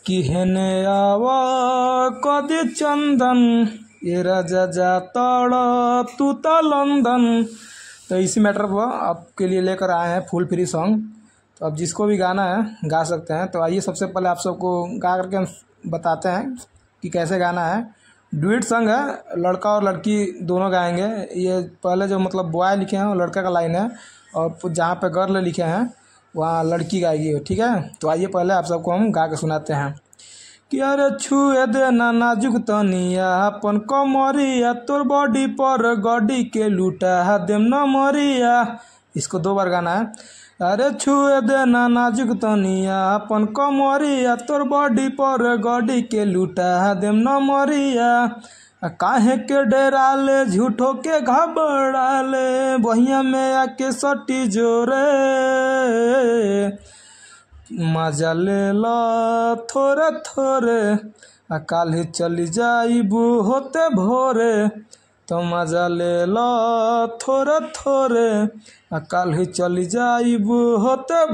कि हेने आवा कदी चंदन ये राजा जा तड़ तू ता लंदन। तो इसी मैटर पर आपके लिए लेकर आए हैं फुल फ्री सॉन्ग। तो अब जिसको भी गाना है गा सकते हैं। तो आइए सबसे पहले आप सबको गा करके हम बताते हैं कि कैसे गाना है। ड्यूट सॉन्ग है, लड़का और लड़की दोनों गाएंगे। ये पहले जो मतलब बॉय लिखे हैं वो लड़का का लाइन है और जहाँ पे गर्ल लिखे हैं वहाँ लड़की गाएगी, ठीक है। तो आइए पहले आप सबको हम गा के सुनाते हैं कि अरे छुए देना नाजुक तनिया अपन कमरिया तोर बॉडी पर गॉडी के लूटा देम न मरिया। इसको 2 बार गाना है। अरे छुए देना नाजुक तनिया अपन कमरिया तोर बॉडी पर गॉडी के लूटा देम न मरिया। काहे के डराले झूठो के घबराले बहिया में आके सटी जोरे। मजा ले लो थोड़े थोड़े काल्हि चली जाइबू होते भोरे। तो मजा ले लो थोड़े थोड़े काल्हि चली जाइबू होते